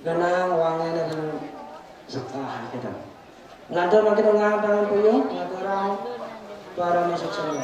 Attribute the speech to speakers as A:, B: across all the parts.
A: ganang wangi dengan sekah kita. Nanti makin ngadang puyuh, ngaturang para masuk sana.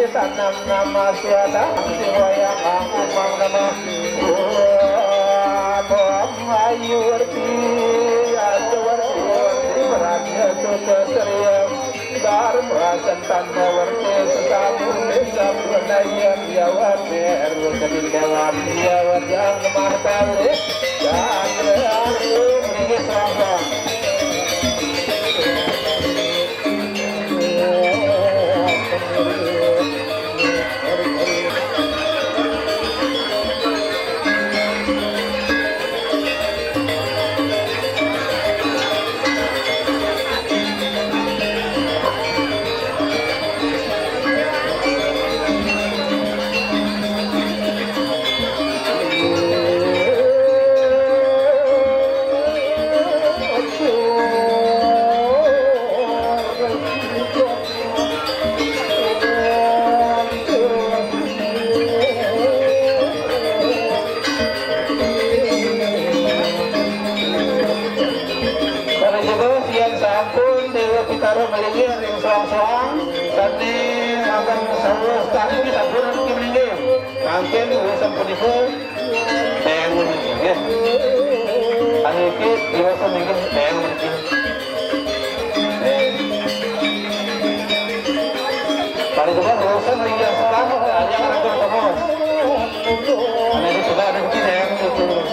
A: Tanam nama suada siwaya angkumang nama Bom ayurti Aswarti Beratnya Sukasriya Dharma Santana Warti Sesamun Desa Purnayam Jawat Meru Kedindawan Jawat yang lemah kali Dan Reharu Ringis Rahman Mungkin urusan peniful yang mungkin ya anggit dewasa mungkin yang mungkin paling juga urusan lagi yang salah
B: Ada di sebelah ada kita yang tutup.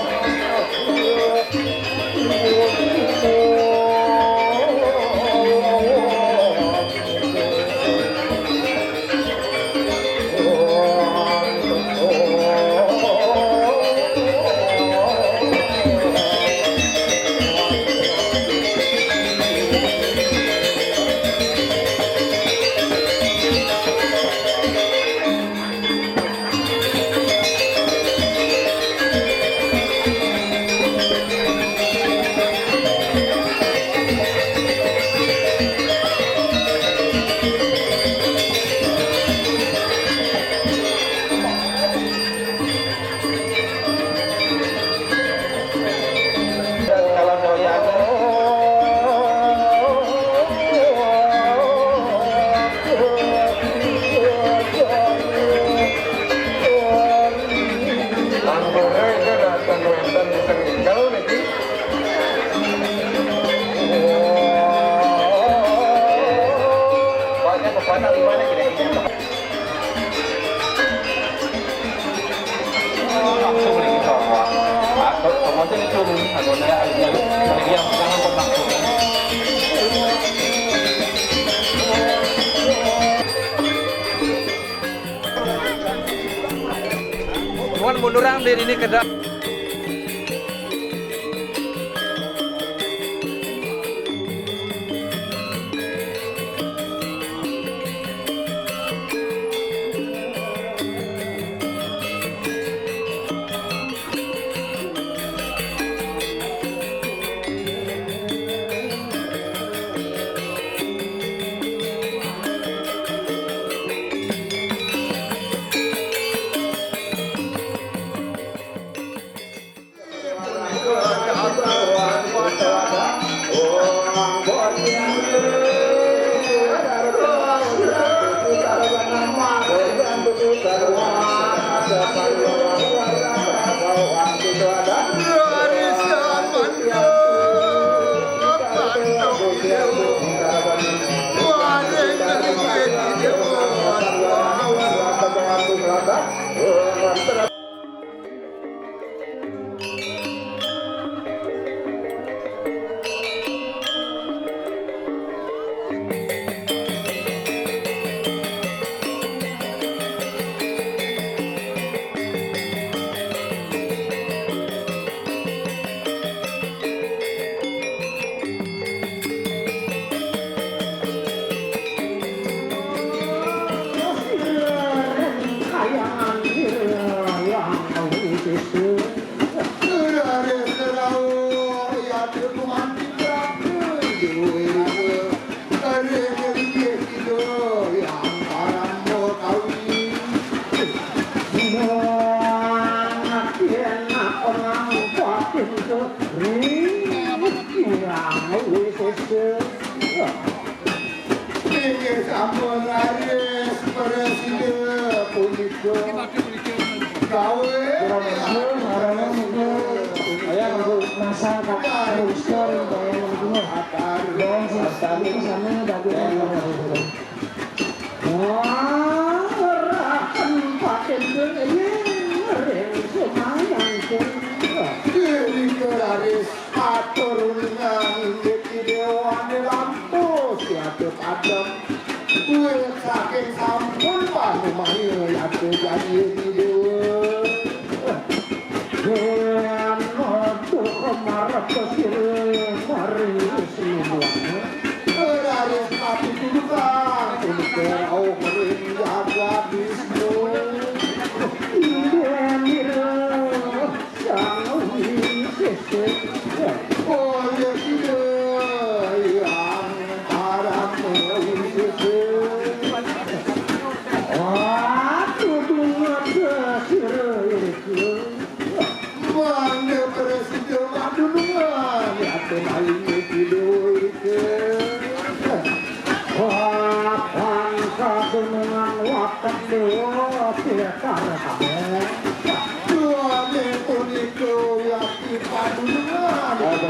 B: Munduran dari ini ke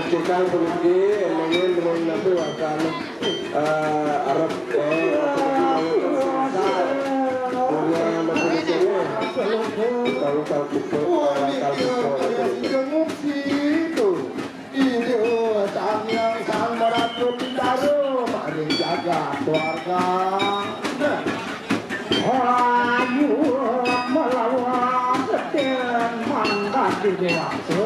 C: Kecil pergi, mungkin dengan itu akan Arab punya jagat warga ayu melawan setiap mandat di dewasa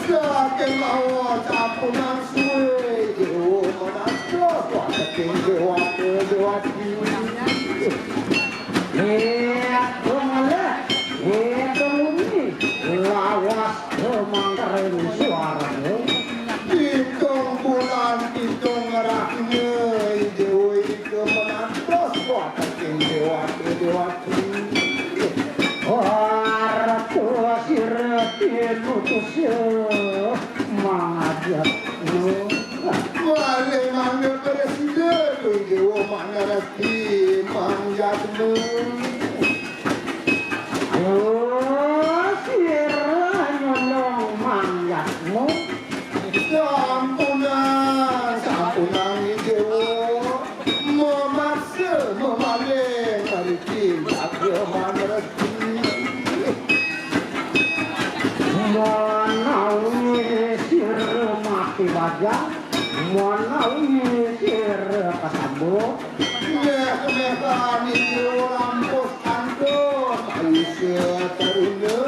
C: saking lawan campuran suwe dewa menasa saking dewa dewati lawas kemangkaren suaranya hitung bulan hitung raknya dewa kemenantos saking dewa dewati harap siratin utusnya mengajak wale mangga presiden dewa mana resti manjatmu siranyolong manjatmu sampunan dewa memaksa memaleng maritim agama resti Monawi sir mati wajah Monawi sir kasambo Mekani lampus antum Aisyah teruna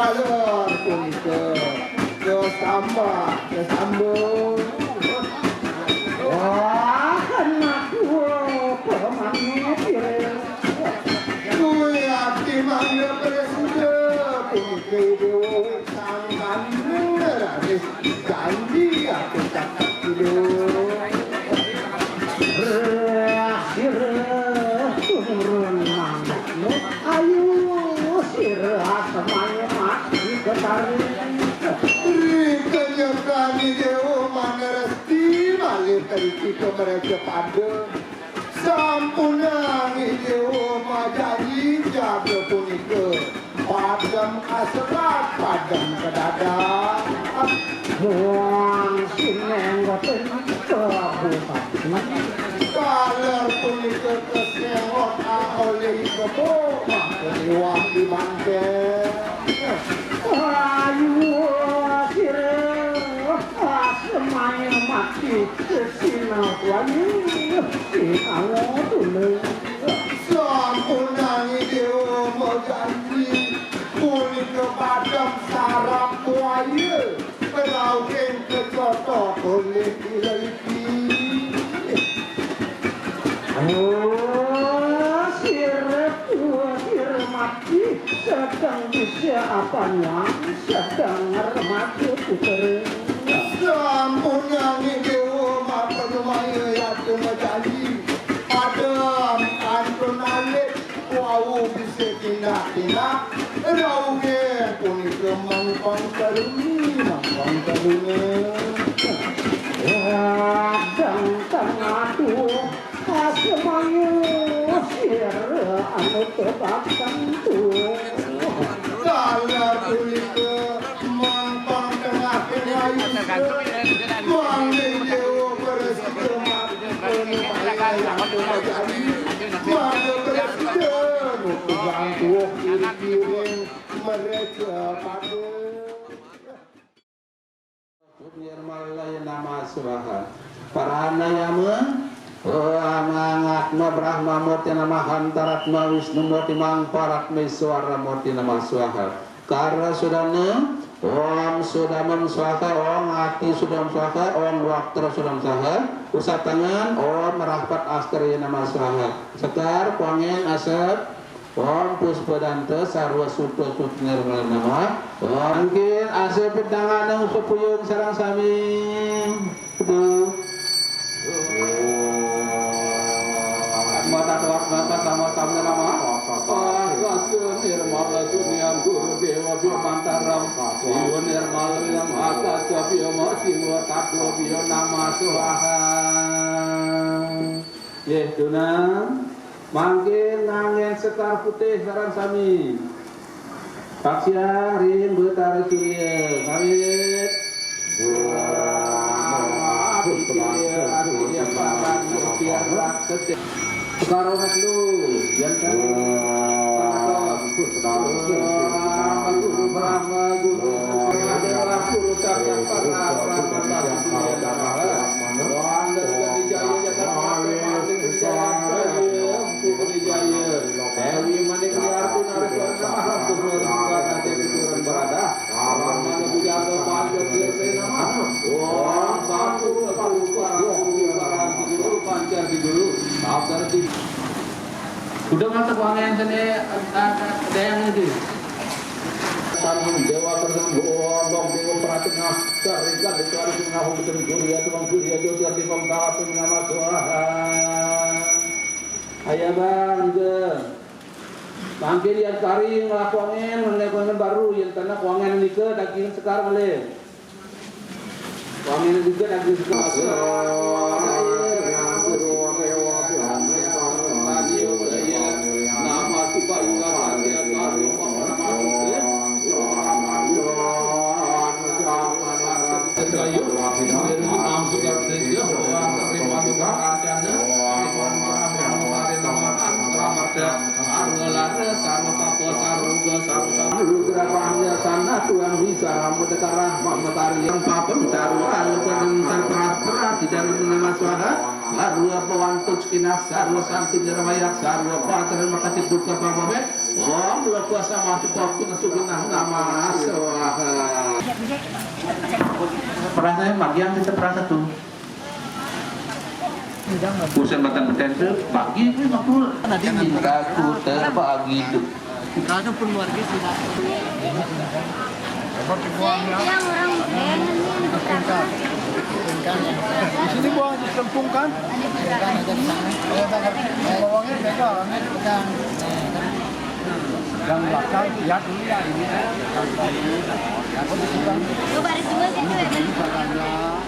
C: Alor kunike Kesambung Wah anak gua pemangnya piring Gue hati mangga presiden Kunike dewa sangkan Neradis janji aku cakap tidur turun mandatmu ayo sirah semuanya mati ketari kenyekani dewa mana resti malih teriki ke mereka pada sampunangi dewa majari jaga punika padam asrat padam kedada buang sinenggotin kebukaan kaler punika kesehot oleh keboma keliwang di mangke ayu sirah semaya mati kesinau wanyu sinau tulung sampunangi dewa majanji punika padam sarap buaya Kerauken kecotok oleh ilaipi sir mati sedang bisa apanya sedang ngermati puter sampunangi dewa mata rumaya yaitu majanji padam antun alik wau bisa tindak-tindak rauken punika mangpang karuni Radang tengah asmayu sir anu tebakan tuh kalah kulika mangpang tengah kenayu mangling dewa presiden mangga presiden ukang tuh kiri-kiri mereka pada Nirmalaya nama swaha Paranayama Amangatma Brahma Murti nama Hantaratma Wisnu Murti Mangparatma Iswara Murti nama swaha Karena sudana Om Sudamam swaha Om Ati Sudam swaha Om Waktra Sudam swaha Usap tangan Om Rahpat Astri nama swaha Sekar Kuangin Asap Om Puspadanta Sarwa Sutra Sutner Nama mungkin asal pedangan yang sepuyung sarang sami itu mata sama nama Kasun Nirmala Sunyam Guru Dewa Biomantaram Bio Nirmala Yang Akasa Biomo Siwa Takwa Bio Nama Suaha Duna mangkin ngangen sekar putih sarang sami Paksiang ring betara surya marit sekarang lu yang kan guru Brahma guru adalah guru sakya para Sudah masuk wangian sini ada yang itu. Kami Dewa Tersenggolong Dewa Pratina Carikan di cari pengahum Tenturia Tuang Kuria Jodoh di Pemtawa Penama Tuhan. Ayah bang Mangke dia kari ngelakuangin ngelakuangin baru yang tanah kuangan ini ke daging sekarang oleh kuangan ini ke daging sekarang. Nama Tuhan yang kari sana Tuhan bisa mendekat rahmat matahari yang papem saru alquran terperat di dalam nama suara lalu pewantuk kinah saru santi jermayak saru pater makati duka pamobe om lu kuasa mati pokok suginah nama suara perasaan bagian kita perasa tuh Pusen batang tentu bagi ini makul cintaku terbagi itu.
D: Kado pun warga sudah. Yang orang di sini buang di Sempung kan? Bawangnya beda orangnya yang belakang ya dulu ya ini. Aku di sebelah. Baris dua gitu ya.